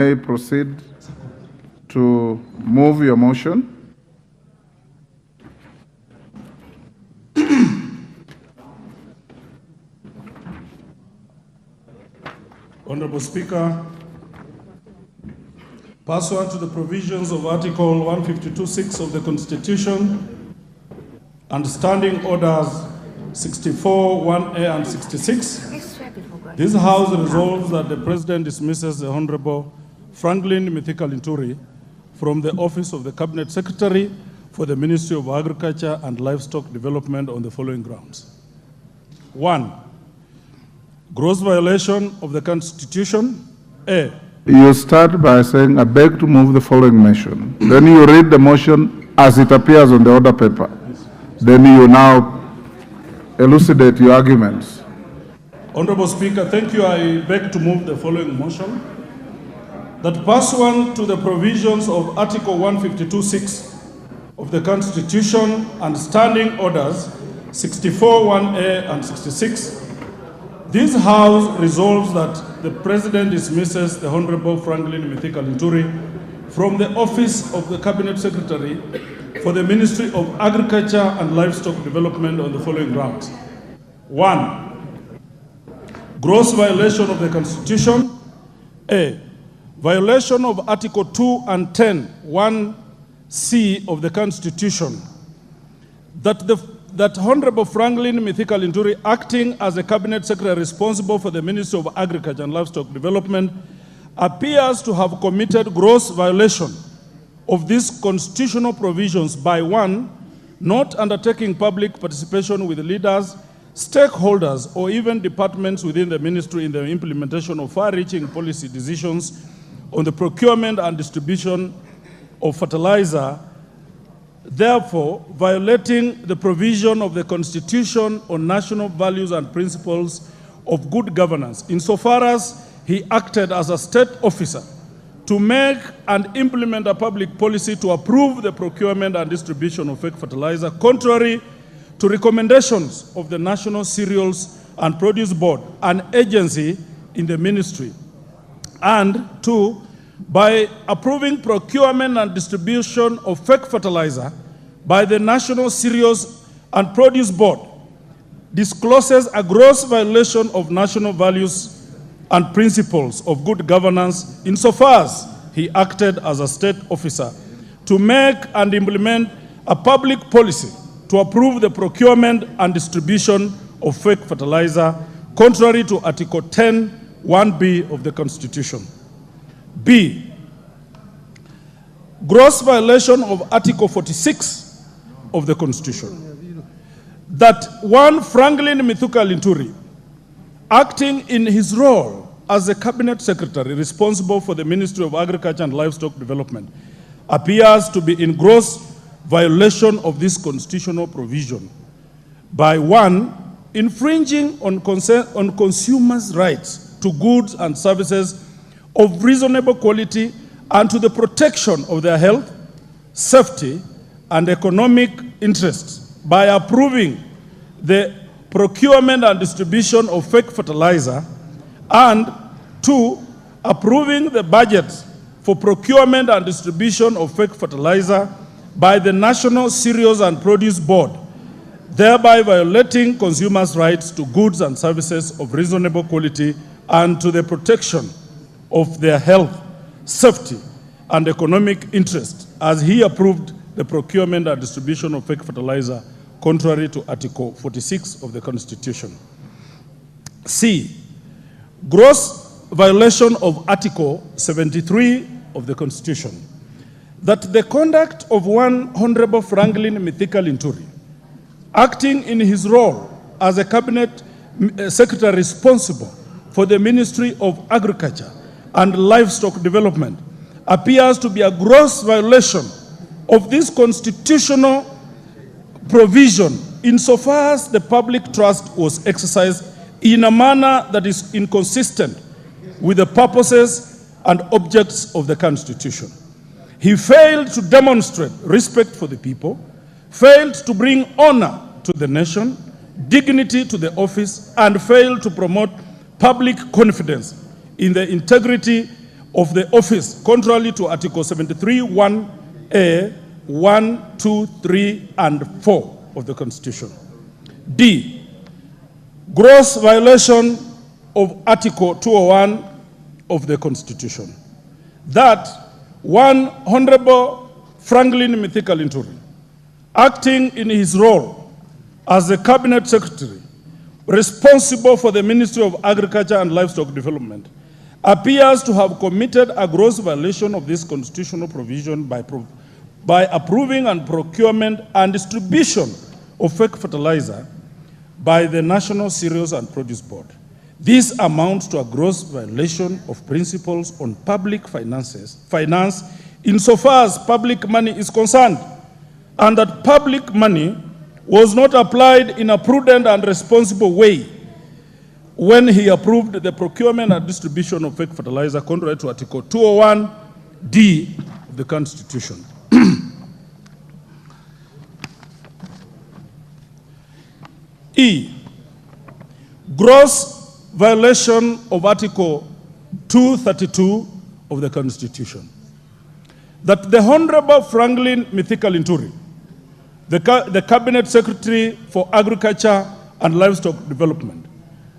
may proceed to move your motion. Honorable Speaker, pursuant to the provisions of Article 152(6) of the Constitution and Standing Orders 64, 1A and 66, this House resolves that the President dismisses the Honorable Franklin Linturi from the office of the Cabinet Secretary for the Ministry of Agriculture and Livestock Development on the following grounds. 1. Gross violation of the Constitution. A. You start by saying, I beg to move the following motion. Then you read the motion as it appears on the order paper. Then you now elucidate your arguments. Honorable Speaker, thank you. I beg to move the following motion. That pursuant to the provisions of Article 152(6) of the Constitution and Standing Orders 64, 1A and 66, this House resolves that the President dismisses the Honorable Franklin Linturi from the office of the Cabinet Secretary for the Ministry of Agriculture and Livestock Development on the following grounds. 1. Gross violation of the Constitution. A. Violation of Article 2 and 10, 1C of the Constitution. That Honorable Franklin Linturi, acting as a Cabinet Secretary responsible for the Ministry of Agriculture and Livestock Development, appears to have committed gross violation of these constitutional provisions by 1. Not undertaking public participation with leaders, stakeholders, or even departments within the ministry in the implementation of far-reaching policy decisions on the procurement and distribution of fertilizer, therefore violating the provision of the Constitution on national values and principles of good governance, insofar as he acted as a state officer to make and implement a public policy to approve the procurement and distribution of fake fertilizer, contrary to recommendations of the National Cereals and Produce Board, an agency in the ministry. And 2, by approving procurement and distribution of fake fertilizer by the National Cereals and Produce Board, discloses a gross violation of national values and principles of good governance insofar as he acted as a state officer to make and implement a public policy to approve the procurement and distribution of fake fertilizer, contrary to Article 10, 1B of the Constitution. B. Gross violation of Article 46 of the Constitution. That one Franklin Linturi, acting in his role as a Cabinet Secretary responsible for the Ministry of Agriculture and Livestock Development, appears to be in gross violation of this constitutional provision by 1. Infringing on consumers' rights to goods and services of reasonable quality and to the protection of their health, safety, and economic interests by approving the procurement and distribution of fake fertilizer, and 2, approving the budget for procurement and distribution of fake fertilizer by the National Cereals and Produce Board, thereby violating consumers' rights to goods and services of reasonable quality and to the protection of their health, safety, and economic interest, as he approved the procurement and distribution of fake fertilizer, contrary to Article 46 of the Constitution. C. Gross violation of Article 73 of the Constitution. That the conduct of one Honorable Franklin Linturi, acting in his role as a Cabinet Secretary responsible for the Ministry of Agriculture and Livestock Development, appears to be a gross violation of this constitutional provision insofar as the public trust was exercised in a manner that is inconsistent with the purposes and objects of the Constitution. He failed to demonstrate respect for the people, failed to bring honor to the nation, dignity to the office, and failed to promote public confidence in the integrity of the office, contrary to Article 73, 1A, 1, 2, 3, and 4 of the Constitution. D, gross violation of Article 201 of the Constitution. That one Honorable Franklin Mithika Linturi, acting in his role as the Cabinet Secretary responsible for the Ministry of Agriculture and Livestock Development, appears to have committed a gross violation of this constitutional provision by approving and procurement and distribution of fake fertilizer by the National Cereals and Produce Board. This amounts to a gross violation of principles on public finance insofar as public money is concerned, and that public money was not applied in a prudent and responsible way when he approved the procurement and distribution of fake fertilizer contrary to Article 201D of the Constitution. E, gross violation of Article 232 of the Constitution. That the Honorable Franklin Mithika Linturi, the Cabinet Secretary for Agriculture and Livestock Development,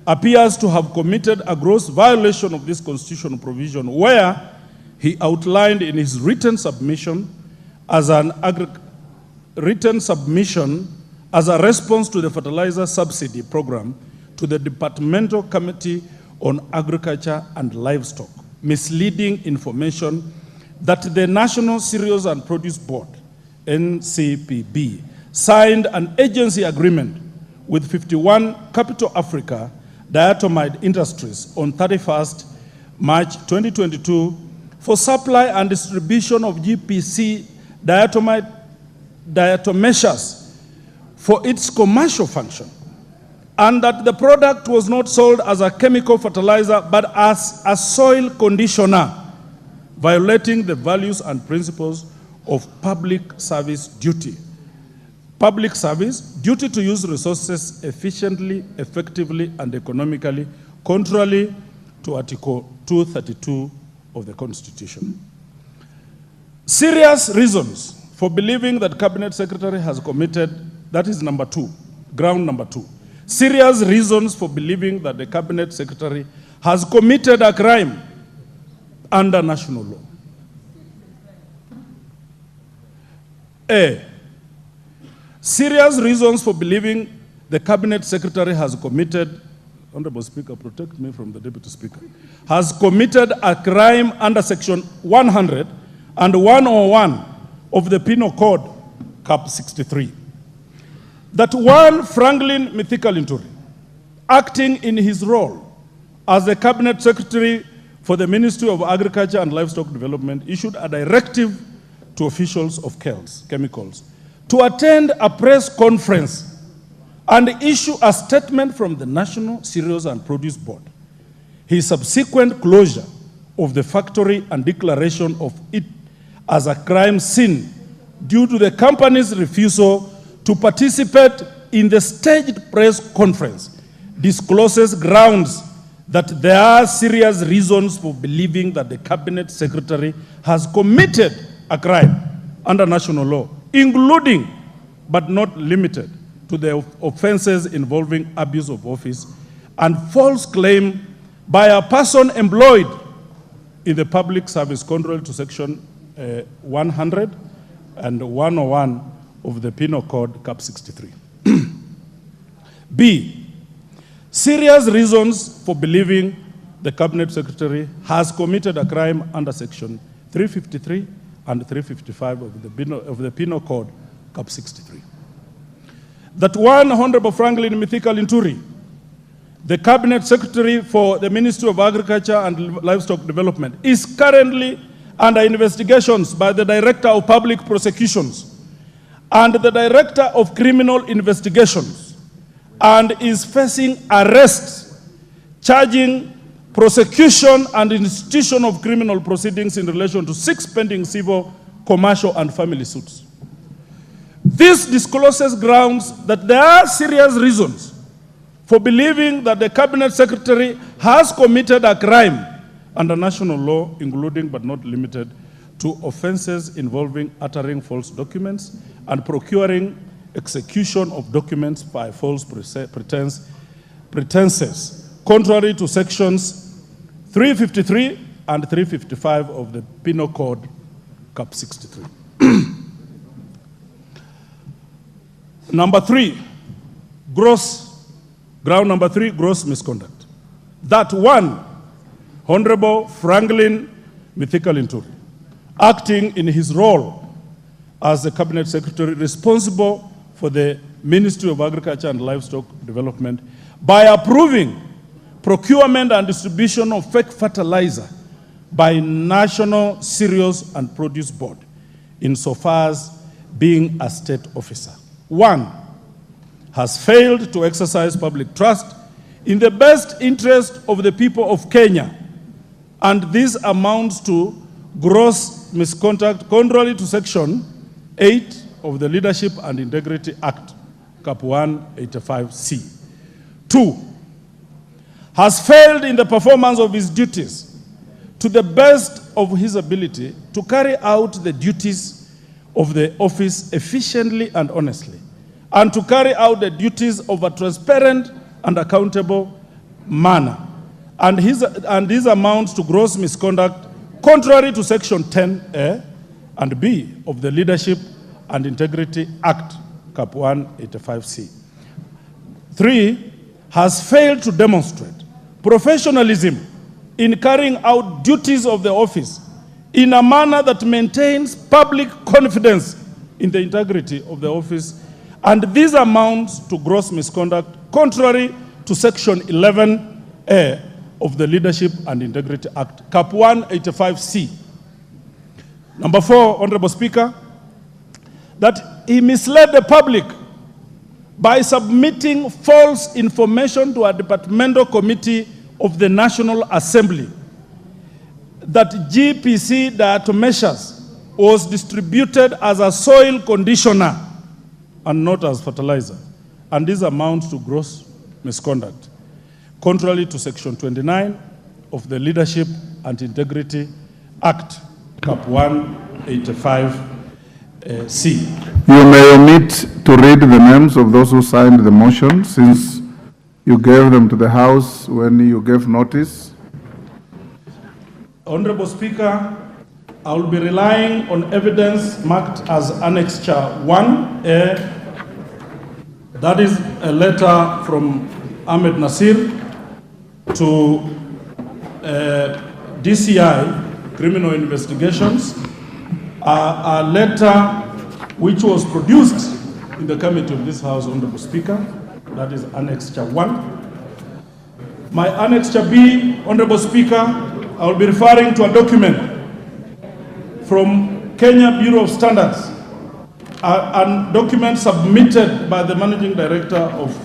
appears to have committed a gross violation of this constitutional provision where he outlined in his written submission as a response to the fertilizer subsidy program to the Departmental Committee on Agriculture and Livestock, misleading information that the National Cereals and Produce Board, NCPB, signed an agency agreement with 51 Capital Africa Diatomite Industries on 31st March 2022 for supply and distribution of GPC diatomaceous for its commercial function, and that the product was not sold as a chemical fertilizer but as a soil conditioner, violating the values and principles of public service duty. Public service, duty to use resources efficiently, effectively, and economically, contrary to Article 232 of the Constitution. Serious reasons for believing that Cabinet Secretary has committed, that is number 2, ground number 2. Serious reasons for believing that the Cabinet Secretary has committed a crime under national law. A, serious reasons for believing the Cabinet Secretary has committed, Honorable Speaker, protect me from the Deputy Speaker, has committed a crime under Section 100 and 101 of the Penal Code, Cap 63. That one Franklin Mithika Linturi, acting in his role as the Cabinet Secretary for the Ministry of Agriculture and Livestock Development, issued a directive to officials of chemicals to attend a press conference and issue a statement from the National Cereals and Produce Board. His subsequent closure of the factory and declaration of it as a crime scene due to the company's refusal to participate in the staged press conference discloses grounds that there are serious reasons for believing that the Cabinet Secretary has committed a crime under national law, including but not limited to the offenses involving abuse of office and false claim by a person employed in the public service contrary to Section 100 and 101 of the Penal Code, Cap 63. B, serious reasons for believing the Cabinet Secretary has committed a crime under Section 353 and 355 of the Penal Code, Cap 63. That one Honorable Franklin Mithika Linturi, the Cabinet Secretary for the Ministry of Agriculture and Livestock Development, is currently under investigations by the Director of Public Prosecutions and the Director of Criminal Investigations, and is facing arrest, charging prosecution and institution of criminal proceedings in relation to 6 pending civil, commercial, and family suits. This discloses grounds that there are serious reasons for believing that the Cabinet Secretary has committed a crime under national law, including but not limited to offenses involving uttering false documents and procuring execution of documents by false pretenses, contrary to sections 353 and 355 of the Penal Code, Cap 63. Ground number three, gross misconduct. That one, Honorable Franklin Mithika Linturi, acting in his role as the Cabinet Secretary responsible for the Ministry of Agriculture and Livestock Development, by approving procurement and distribution of fake fertilizer by National Cereals and Produce Board, insofar as being a state officer. One, has failed to exercise public trust in the best interest of the people of Kenya, and this amounts to gross misconduct contrary to Section 8 of the Leadership and Integrity Act, Cap 185C. Two, has failed in the performance of his duties to the best of his ability to carry out the duties of the office efficiently and honestly, and to carry out the duties of a transparent and accountable manner. And these amounts to gross misconduct contrary to Section 10A and B of the Leadership and Integrity Act, Cap 185C. Three, has failed to demonstrate professionalism in carrying out duties of the office in a manner that maintains public confidence in the integrity of the office, and this amounts to gross misconduct contrary to Section 11A of the Leadership and Integrity Act, Cap 185C. Number four, Honorable Speaker, that he misled the public by submitting false information to a departmental committee of the National Assembly that GPC diatomaceous was distributed as a soil conditioner and not as fertilizer, and this amounts to gross misconduct, contrary to Section 29 of the Leadership and Integrity Act, Cap 185C. You may omit to read the names of those who signed the motion, since you gave them to the House when you gave notice. Honorable Speaker, I will be relying on evidence marked as Annexure 1A. That is a letter from Ahmed Nasir to DCI, Criminal Investigations, a letter which was produced in the committee of this House, Honorable Speaker. That is Annexure 1. My Annexure B, Honorable Speaker, I will be referring to a document from Kenya Bureau of Standards, a document submitted by the Managing Director of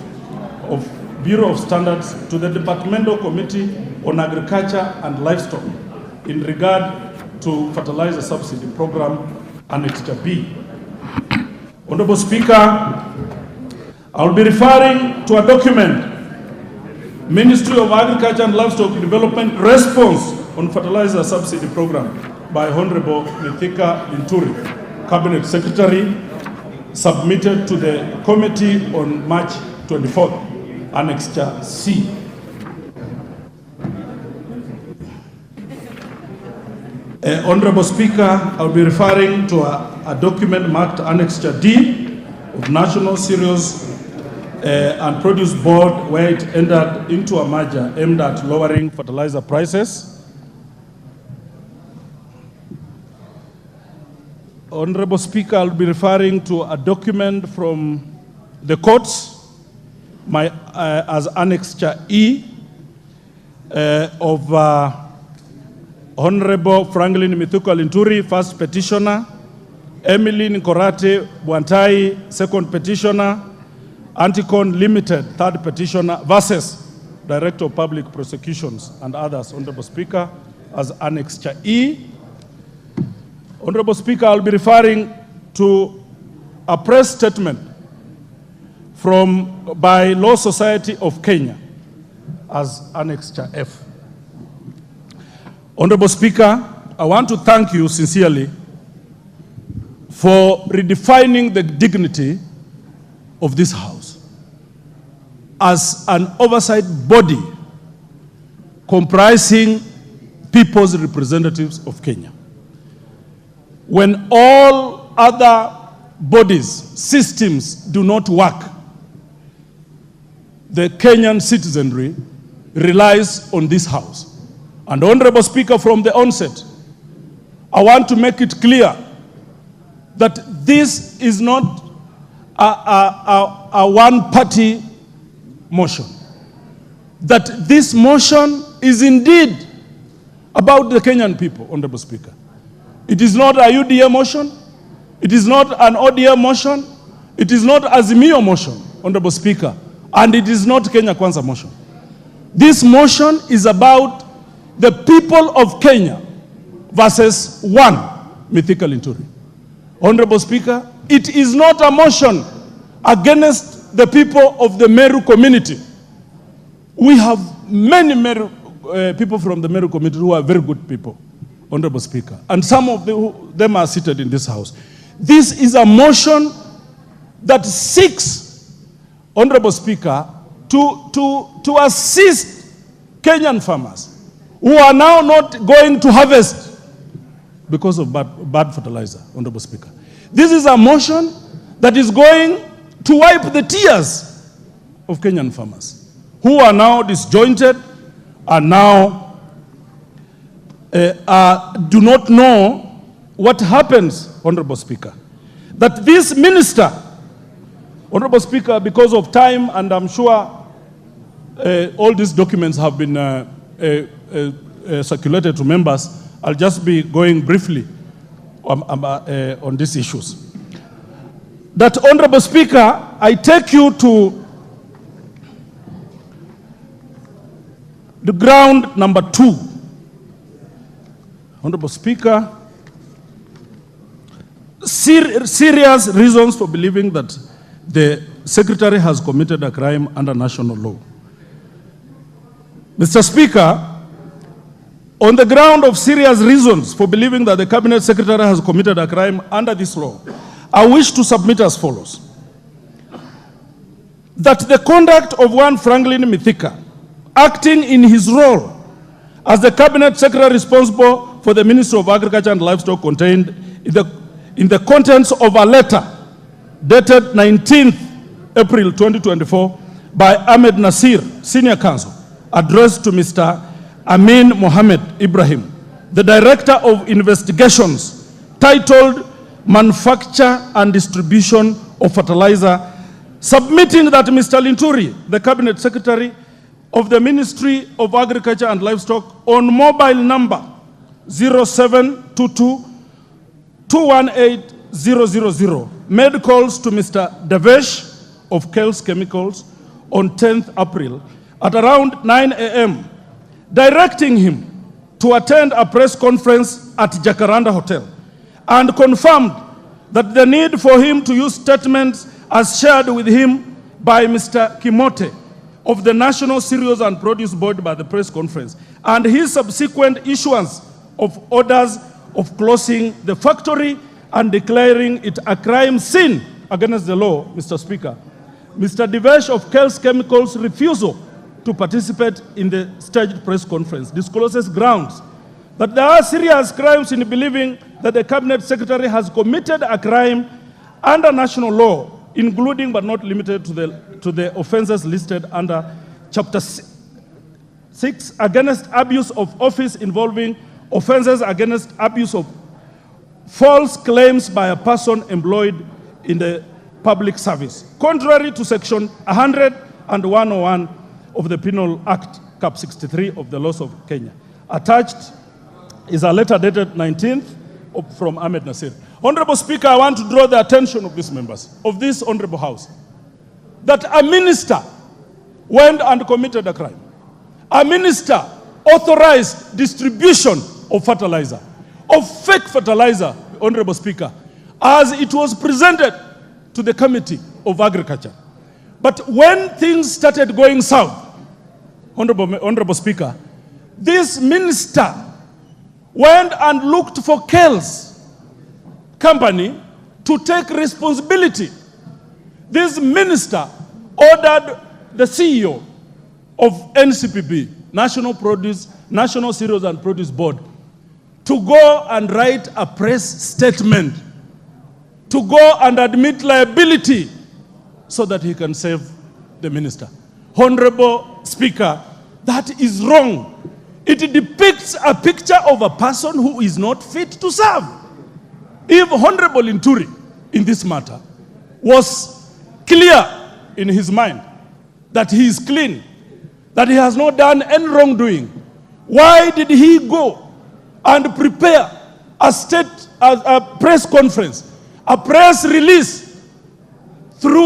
Bureau of Standards to the Departmental Committee on Agriculture and Livestock in regard to fertilizer subsidy program, Annexure B. Honorable Speaker, I will be referring to a document, Ministry of Agriculture and Livestock Development Response on Fertilizer Subsidy Program by Honorable Mithika Linturi, Cabinet Secretary, submitted to the committee on March 24th, Annexure C. Honorable Speaker, I will be referring to a document marked Annexure D of National Cereals and Produce Board, where it entered into a merger aimed at lowering fertilizer prices. Honorable Speaker, I will be referring to a document from the courts as Annexure E of Honorable Franklin Mithika Linturi, first petitioner, Emily Nkorate Bwantai, second petitioner, Anticon Limited, third petitioner, versus Director of Public Prosecutions and others, Honorable Speaker, as Annexure E. Honorable Speaker, I'll be referring to a press statement by Law Society of Kenya as Annexure F. Honorable Speaker, I want to thank you sincerely for redefining the dignity of this House as an oversight body comprising people's representatives of Kenya. When all other bodies, systems do not work, the Kenyan citizenry relies on this House. And Honorable Speaker, from the onset, I want to make it clear that this is not a one-party motion. That this motion is indeed about the Kenyan people, Honorable Speaker. It is not a UDA motion. It is not an ODM motion. It is not Azimio motion, Honorable Speaker. And it is not Kenya Kwanza motion. This motion is about the people of Kenya versus one Mithika Linturi. Honorable Speaker, it is not a motion against the people of the Meru community. We have many Meru, people from the Meru community who are very good people, Honorable Speaker. And some of them are seated in this House. This is a motion that seeks, Honorable Speaker, to assist Kenyan farmers who are now not going to harvest because of bad fertilizer, Honorable Speaker. This is a motion that is going to wipe the tears of Kenyan farmers who are now disjointed and now do not know what happens, Honorable Speaker. That this minister, Honorable Speaker, because of time, and I'm sure all these documents have been circulated to members, I'll just be going briefly on these issues. That, Honorable Speaker, I take you to the ground number 2. Honorable Speaker, serious reasons for believing that the Secretary has committed a crime under national law. Mr. Speaker, on the ground of serious reasons for believing that the Cabinet Secretary has committed a crime under this law, I wish to submit as follows. That the conduct of one Franklin Mithika, acting in his role as the Cabinet Secretary responsible for the Ministry of Agriculture and Livestock, contained in the contents of a letter dated 19th April 2024 by Ahmed Nasir, Senior Counsel, addressed to Mr. Amin Mohammed Ibrahim, the Director of Investigations, titled Manufacture and Distribution of Fertilizer, submitting that Mr. Linturi, the Cabinet Secretary of the Ministry of Agriculture and Livestock, on mobile number 0722 218 made calls to Mr. Devesh of Kels Chemicals on 10th April at around 9 a.m., directing him to attend a press conference at Jacaranda Hotel, and confirmed that the need for him to use statements as shared with him by Mr. Kimote of the National Cereals and Produce Board by the press conference, and his subsequent issuance of orders of closing the factory and declaring it a crime scene against the law, Mr. Speaker. Mr. Devesh of Kels Chemicals' refusal to participate in the staged press conference discloses grounds that there are serious crimes in believing that the Cabinet Secretary has committed a crime under national law, including but not limited to the offenses listed under Chapter 6 against abuse of office, involving offenses against abuse of false claims by a person employed in the public service, contrary to Section 100 and 101 of the Penal Act, Cap 63 of the laws of Kenya. Attached is a letter dated 19th from Ahmed Nasir. Honorable Speaker, I want to draw the attention of these members of this Honorable House that a minister went and committed a crime. A minister authorized distribution of fertilizer, of fake fertilizer, Honorable Speaker, as it was presented to the Committee of Agriculture. But when things started going south, Honorable Speaker, this minister went and looked for Kel's company to take responsibility. This minister ordered the CEO of NCPB, National Cereals and Produce Board, to go and write a press statement, to go and admit liability so that he can save the minister. Honorable Speaker, that is wrong. It depicts a picture of a person who is not fit to serve. If Honorable Linturi, in this matter, was clear in his mind that he is clean, that he has not done any wrongdoing, why did he go and prepare a press conference, a press release through